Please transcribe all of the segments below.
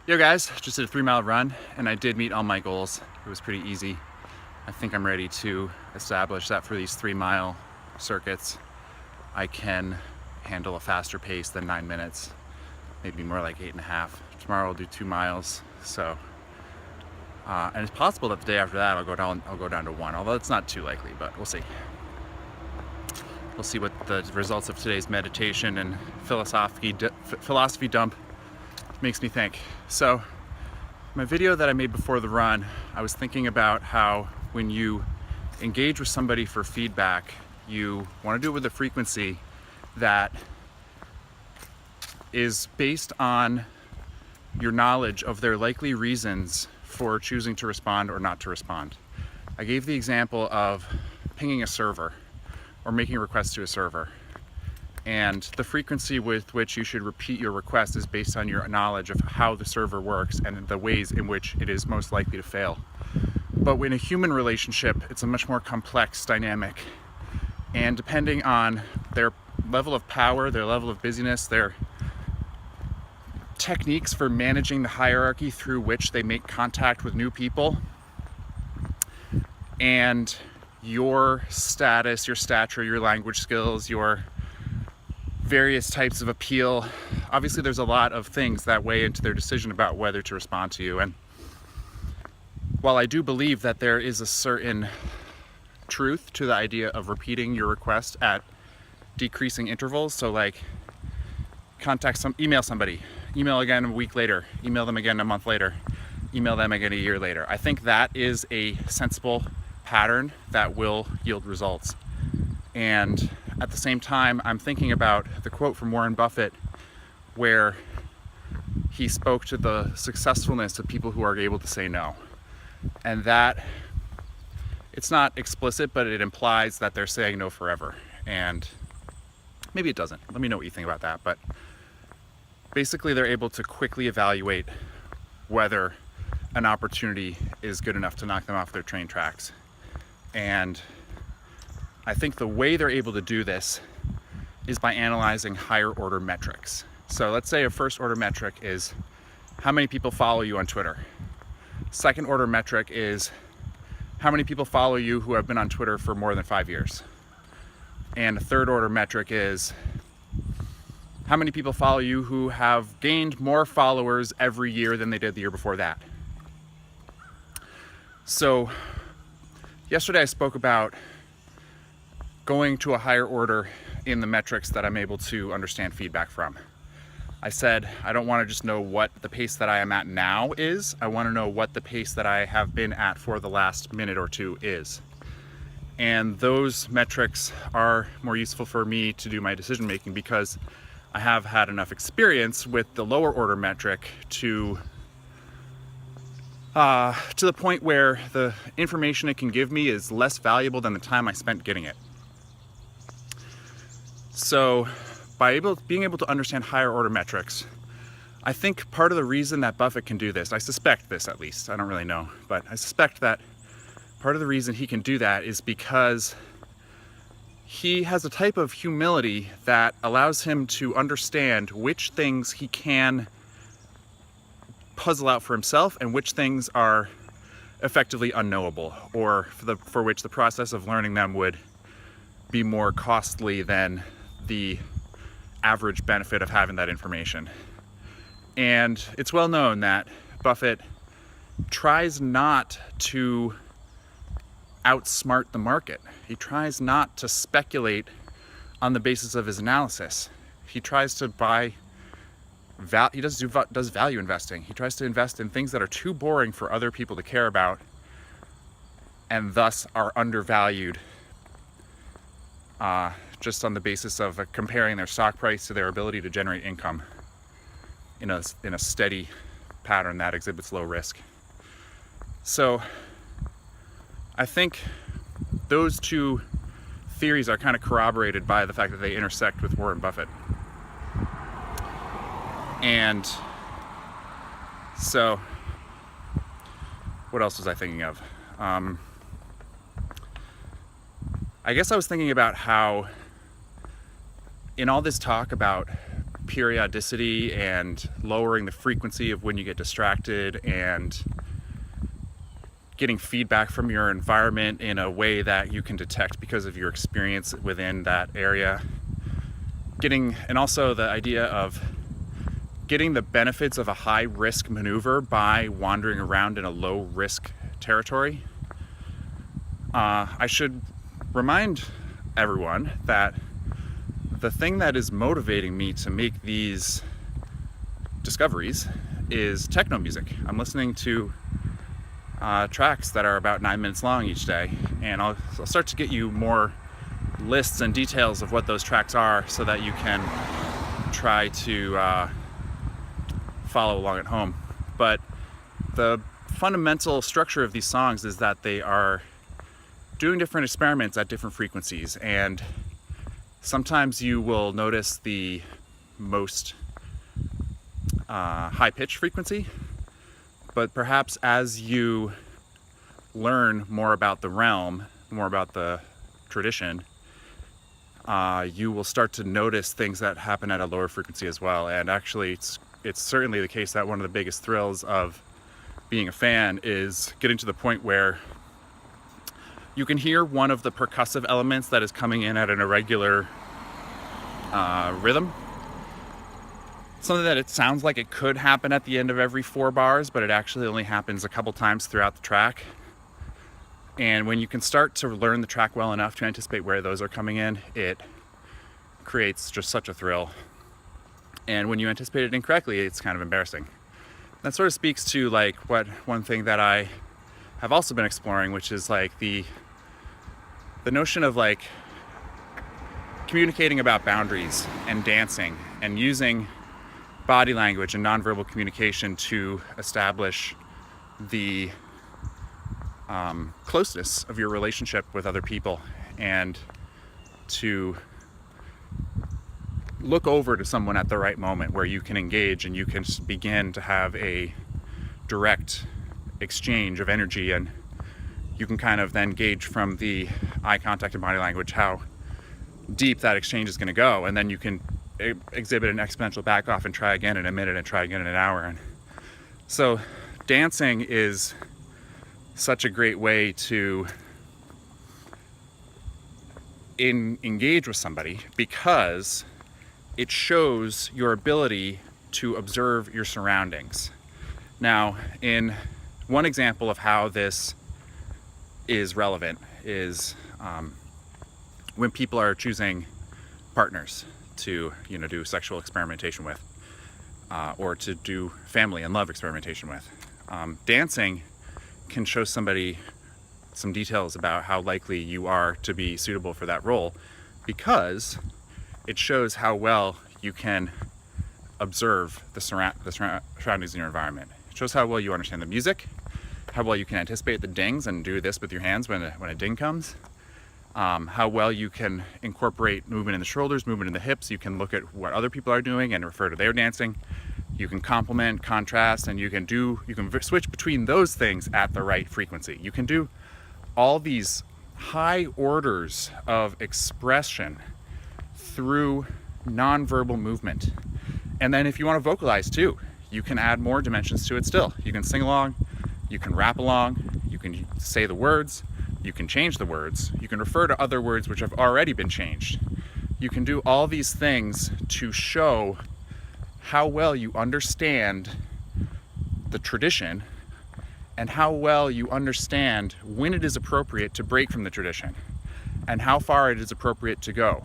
Yo guys, just did a 3-mile run and I did meet all my goals. It was pretty easy. I think I'm ready to establish that for these 3-mile circuits, I can handle a faster pace than 9 minutes, maybe more like 8.5. Tomorrow I'll do 2 miles. So, and it's possible that the day after that I'll go down to 1, although it's not too likely, but we'll see. We'll see what the results of today's meditation and philosophy dump makes me think. So my video that I made before the run, I was thinking about how when you engage with somebody for feedback, you want to do it with a frequency that is based on your knowledge of their likely reasons for choosing to respond or not to respond. I gave the example of pinging a server or making a request to a server. And the frequency with which you should repeat your request is based on your knowledge of how the server works and the ways in which it is most likely to fail. But in a human relationship, it's a much more complex dynamic. And depending on their level of power, their level of busyness, their techniques for managing the hierarchy through which they make contact with new people, and your status, your stature, your language skills, your various types of appeal. Obviously, there's a lot of things that weigh into their decision about whether to respond to you. And while I do believe that there is a certain truth to the idea of repeating your request at decreasing intervals, so like email somebody, email again a week later, email them again a month later, email them again a year later. I think that is a sensible pattern that will yield results. And at the same time, I'm thinking about the quote from Warren Buffett where he spoke to the successfulness of people who are able to say no. And that, it's not explicit, but it implies that they're saying no forever. And maybe it doesn't. Let me know what you think about that. But basically, they're able to quickly evaluate whether an opportunity is good enough to knock them off their train tracks. And I think the way they're able to do this is by analyzing higher order metrics. So let's say a first order metric is how many people follow you on Twitter. Second order metric is how many people follow you who have been on Twitter for more than 5 years. And a third order metric is how many people follow you who have gained more followers every year than they did the year before that. So yesterday I spoke about going to a higher order in the metrics that I'm able to understand feedback from. I said, I don't want to just know what the pace that I am at now is. I want to know what the pace that I have been at for the last minute or two is. And those metrics are more useful for me to do my decision making because I have had enough experience with the lower order metric to the point where the information it can give me is less valuable than the time I spent getting it. So by being able to understand higher order metrics, I think part of the reason that Buffett can do this, I suspect this at least, I don't really know, but I suspect that part of the reason he can do that is because he has a type of humility that allows him to understand which things he can puzzle out for himself and which things are effectively unknowable, or for which the process of learning them would be more costly than the average benefit of having that information. And it's well known that Buffett tries not to outsmart the market. He tries not to speculate on the basis of his analysis. He tries to he does value investing. He tries to invest in things that are too boring for other people to care about and thus are undervalued just on the basis of comparing their stock price to their ability to generate income in a steady pattern that exhibits low risk. So I think those two theories are kind of corroborated by the fact that they intersect with Warren Buffett. And so what else was I thinking of? I guess I was thinking about how in all this talk about periodicity and lowering the frequency of when you get distracted, and getting feedback from your environment in a way that you can detect because of your experience within that area. And also the idea of getting the benefits of a high risk maneuver by wandering around in a low risk territory. I should remind everyone that the thing that is motivating me to make these discoveries is techno music. I'm listening to tracks that are about 9 minutes long each day, and I'll start to get you more lists and details of what those tracks are so that you can try to follow along at home. But the fundamental structure of these songs is that they are doing different experiments at different frequencies, and sometimes you will notice the most high-pitched frequency, but perhaps as you learn more about the realm, more about the tradition, you will start to notice things that happen at a lower frequency as well. And actually, it's certainly the case that one of the biggest thrills of being a fan is getting to the point where you can hear one of the percussive elements that is coming in at an irregular rhythm. Something that it sounds like it could happen at the end of every 4 bars, but it actually only happens a couple times throughout the track. And when you can start to learn the track well enough to anticipate where those are coming in, it creates just such a thrill. And when you anticipate it incorrectly, it's kind of embarrassing. That sort of speaks to like one thing that I have also been exploring, which is like the notion of like communicating about boundaries and dancing and using body language and nonverbal communication to establish the closeness of your relationship with other people, and to look over to someone at the right moment where you can engage and you can begin to have a direct exchange of energy, and you can kind of then gauge from the eye contact and body language how deep that exchange is going to go, and then you can exhibit an exponential back off and try again in a minute and try again in an hour. And so dancing is such a great way to engage with somebody, because it shows your ability to observe your surroundings. Now, in one example of how this is relevant is when people are choosing partners to do sexual experimentation with, or to do family and love experimentation with. Dancing can show somebody some details about how likely you are to be suitable for that role, because it shows how well you can observe the surroundings in your environment. It shows how well you understand the music, how well you can anticipate the dings and do this with your hands when a ding comes, how well you can incorporate movement in the shoulders, movement in the hips. You can look at what other people are doing and refer to their dancing. You can complement, contrast, and you can switch between those things at the right frequency. You can do all these high orders of expression through nonverbal movement. And then if you want to vocalize too, you can add more dimensions to it still. You can sing along, you can rap along, you can say the words, you can change the words, you can refer to other words which have already been changed. You can do all these things to show how well you understand the tradition and how well you understand when it is appropriate to break from the tradition and how far it is appropriate to go.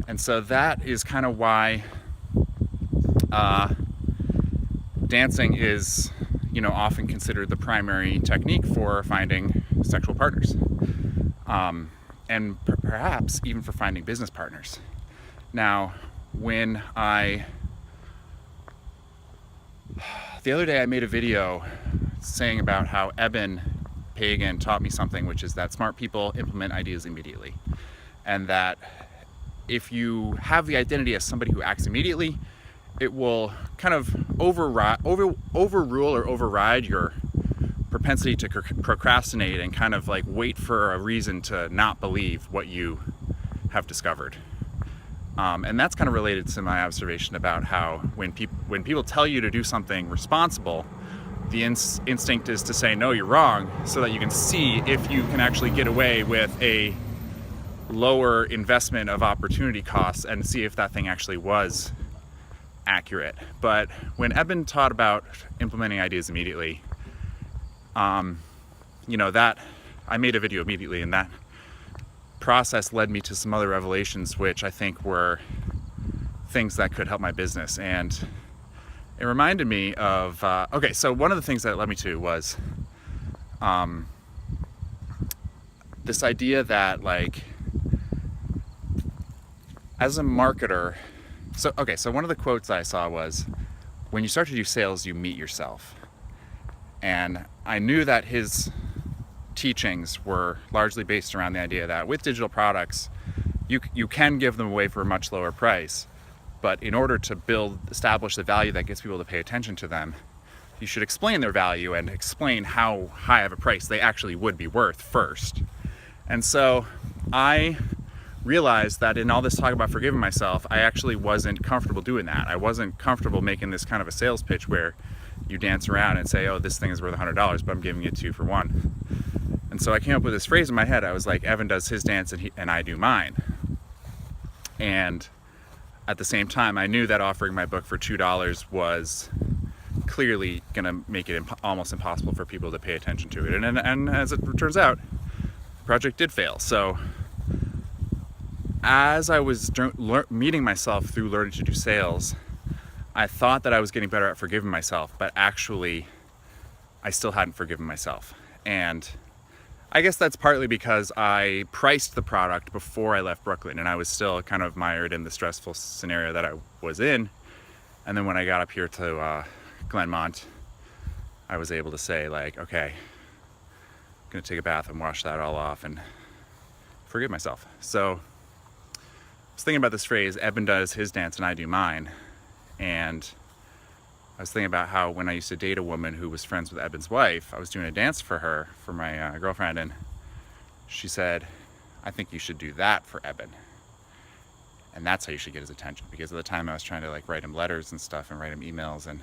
And so that is kind of why dancing is, often considered the primary technique for finding sexual partners, and perhaps even for finding business partners. Now, the other day I made a video saying about how Eben Pagan taught me something, which is that smart people implement ideas immediately, and that if you have the identity as somebody who acts immediately, it will kind of overrule or override your propensity to procrastinate and kind of like wait for a reason to not believe what you have discovered. And that's kind of related to my observation about how when people tell you to do something responsible, the instinct is to say, no, you're wrong, so that you can see if you can actually get away with a lower investment of opportunity costs and see if that thing actually was accurate. But when Eben taught about implementing ideas immediately, that I made a video immediately, and that process led me to some other revelations, which I think were things that could help my business. And it reminded me of, so one of the things that it led me to was this idea that, like, as a marketer, so one of the quotes I saw was, when you start to do sales, you meet yourself. And I knew that his teachings were largely based around the idea that with digital products, you can give them away for a much lower price, but in order to establish the value that gets people to pay attention to them, you should explain their value and explain how high of a price they actually would be worth first. And so I realized that in all this talk about forgiving myself, I actually wasn't comfortable doing that. I wasn't comfortable making this kind of a sales pitch where you dance around and say, oh, this thing is worth $100, but I'm giving it to you for one. And so I came up with this phrase in my head. I was like, Evan does his dance and I do mine. And at the same time, I knew that offering my book for $2 was clearly going to make it almost impossible for people to pay attention to it. And as it turns out, the project did fail. So as I was meeting myself through learning to do sales, I thought that I was getting better at forgiving myself, but actually I still hadn't forgiven myself. And I guess that's partly because I priced the product before I left Brooklyn, and I was still kind of mired in the stressful scenario that I was in. And then when I got up here to Glenmont, I was able to say, like, okay, I'm gonna take a bath and wash that all off and forgive myself. So I was thinking about this phrase, Eben does his dance and I do mine. And I was thinking about how when I used to date a woman who was friends with Eben's wife, I was doing a dance for her, for my girlfriend, and she said, I think you should do that for Eben. And that's how you should get his attention. Because at the time I was trying to, like, write him letters and stuff and write him emails and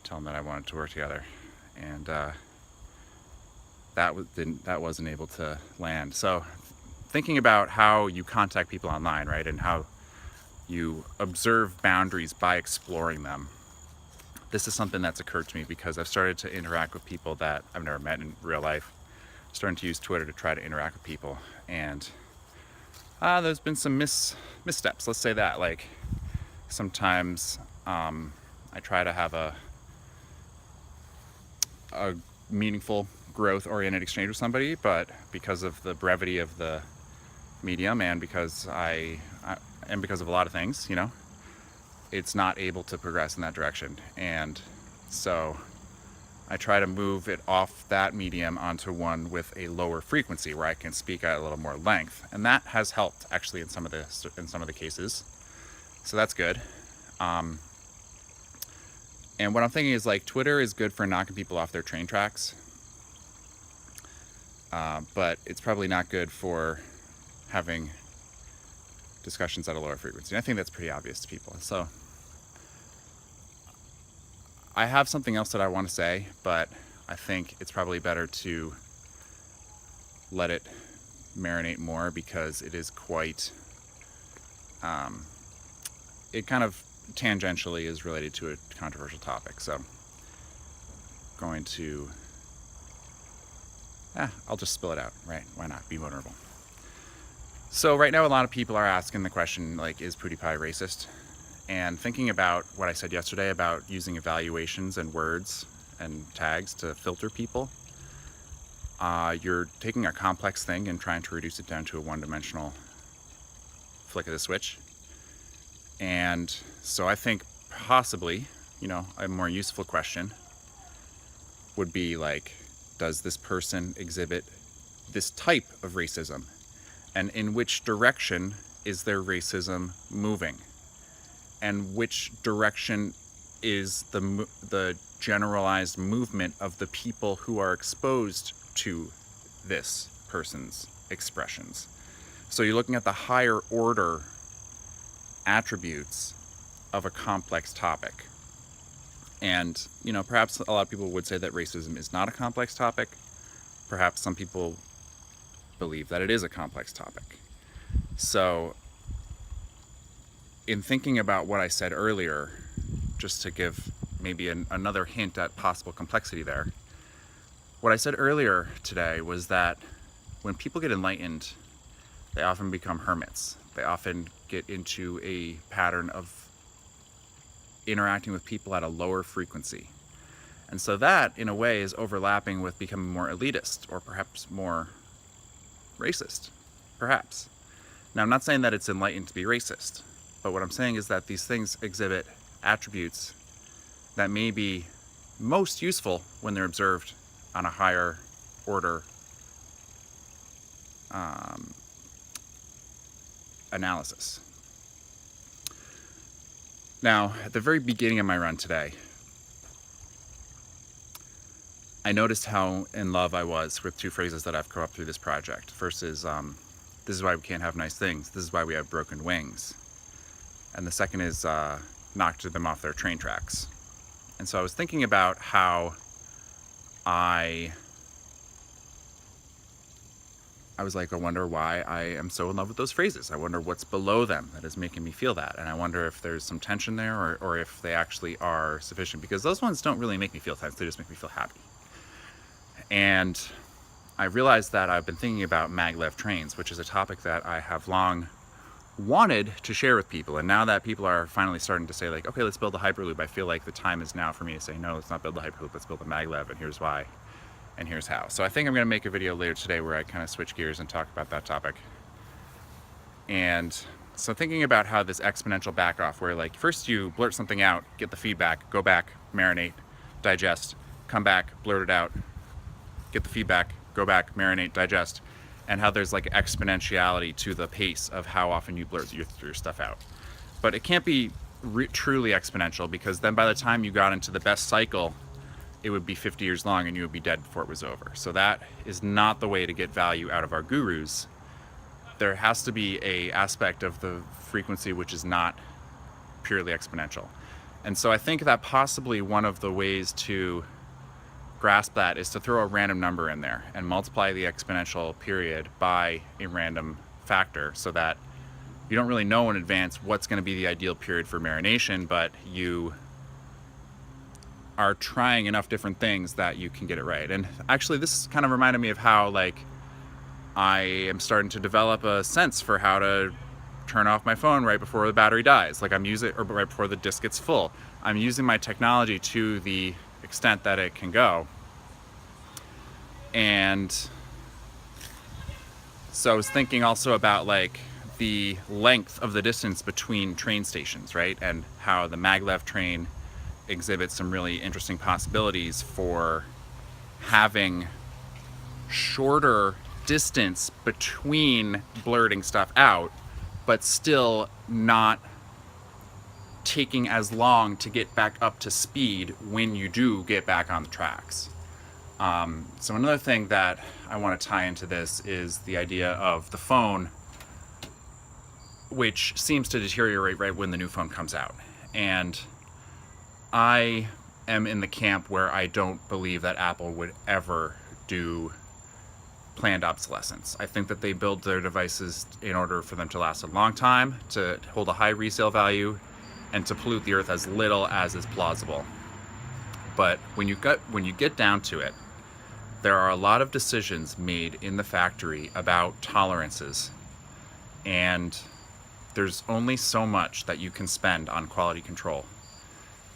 tell him that I wanted to work together. And that wasn't able to land. So thinking about how you contact people online, right, and how you observe boundaries by exploring them. This is something that's occurred to me because I've started to interact with people that I've never met in real life. I'm starting to use Twitter to try to interact with people, and there's been some missteps, let's say that. Like, sometimes I try to have a meaningful, growth-oriented exchange with somebody, but because of the brevity of the medium and because because of a lot of things, it's not able to progress in that direction. And so I try to move it off that medium onto one with a lower frequency where I can speak at a little more length. And that has helped actually in some of the cases. So that's good. And what I'm thinking is, like, Twitter is good for knocking people off their train tracks. But it's probably not good for having discussions at a lower frequency. I think that's pretty obvious to people. So I have something else that I want to say, but I think it's probably better to let it marinate more because it is quite, it kind of tangentially is related to a controversial topic. So going to, I'll just spill it out, right? Why not? Be vulnerable. So right now a lot of people are asking the question, like, is PewDiePie racist? And thinking about what I said yesterday about using evaluations and words and tags to filter people, you're taking a complex thing and trying to reduce it down to a one-dimensional flick of the switch. And so I think possibly, a more useful question would be like, does this person exhibit this type of racism? And in which direction is their racism moving? And which direction is the generalized movement of the people who are exposed to this person's expressions? So you're looking at the higher order attributes of a complex topic. And, perhaps a lot of people would say that racism is not a complex topic. Perhaps some people believe that it is a complex topic. So, in thinking about what I said earlier, just to give maybe another hint at possible complexity there, what I said earlier today was that when people get enlightened, they often become hermits. They often get into a pattern of interacting with people at a lower frequency. And so that, in a way, is overlapping with becoming more elitist, or perhaps more racist. Perhaps. Now, I'm not saying that it's enlightened to be racist, but what I'm saying is that these things exhibit attributes that may be most useful when they're observed on a higher order analysis. Now, at the very beginning of my run today, I noticed how in love I was with two phrases that I've come up through this project. First is, this is why we can't have nice things. This is why we have broken wings. And the second is, knocked them off their train tracks. And so I was thinking about how I was like, I wonder why I am so in love with those phrases. I wonder what's below them that is making me feel that. And I wonder if there's some tension there, or if they actually are sufficient, because those ones don't really make me feel tense. They just make me feel happy. And I realized that I've been thinking about maglev trains, which is a topic that I have long wanted to share with people. And now that people are finally starting to say, like, okay, let's build a hyperloop, I feel like the time is now for me to say, no, let's not build a hyperloop, let's build a maglev, and here's why, and here's how. So I think I'm going to make a video later today where I kind of switch gears and talk about that topic. And so thinking about how this exponential back off, where like first you blurt something out, get the feedback, go back, marinate, digest, come back, blurt it out, get the feedback, go back, marinate, digest, and how there's like exponentiality to the pace of how often you blurt your stuff out. But it can't be truly exponential, because then by the time you got into the best cycle, it would be 50 years long and you would be dead before it was over. So that is not the way to get value out of our gurus. There has to be a aspect of the frequency which is not purely exponential. And so I think that possibly one of the ways to grasp that is to throw a random number in there and multiply the exponential period by a random factor, so that you don't really know in advance what's going to be the ideal period for marination, but you are trying enough different things that you can get it right. And actually this kind of reminded me of how like I am starting to develop a sense for how to turn off my phone right before the battery dies. Like I'm using, or right before the disk gets full. I'm using my technology to the extent that it can go. And so I was thinking also about like the length of the distance between train stations, right? And how the maglev train exhibits some really interesting possibilities for having shorter distance between blurting stuff out, but still not taking as long to get back up to speed when you do get back on the tracks. So another thing that I want to tie into this is the idea of the phone, which seems to deteriorate right when the new phone comes out. And I am in the camp where I don't believe that Apple would ever do planned obsolescence. I think that they build their devices in order for them to last a long time, to hold a high resale value, and to pollute the earth as little as is plausible. But when you get down to it, there are a lot of decisions made in the factory about tolerances, and there's only so much that you can spend on quality control.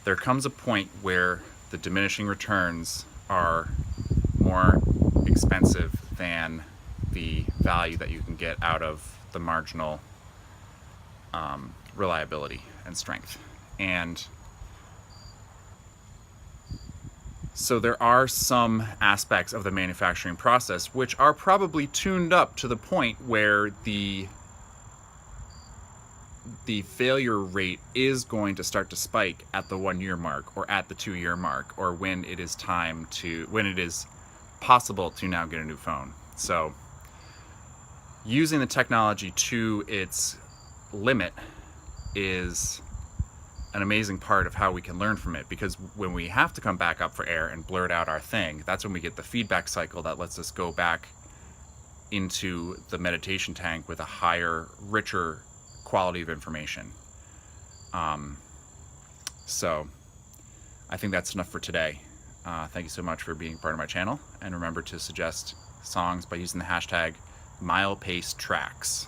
There comes a point where the diminishing returns are more expensive than the value that you can get out of the marginal reliability and strength. And so there are some aspects of the manufacturing process which are probably tuned up to the point where the failure rate is going to start to spike at the 1 year mark, or at the 2 year mark, or when it is possible to now get a new phone. So using the technology to its limit is an amazing part of how we can learn from it, because when we have to come back up for air and blurt out our thing, that's when we get the feedback cycle that lets us go back into the meditation tank with a higher, richer quality of information. So I think that's enough for today. Thank you so much for being part of my channel, and remember to suggest songs by using the hashtag MilePaceTracks.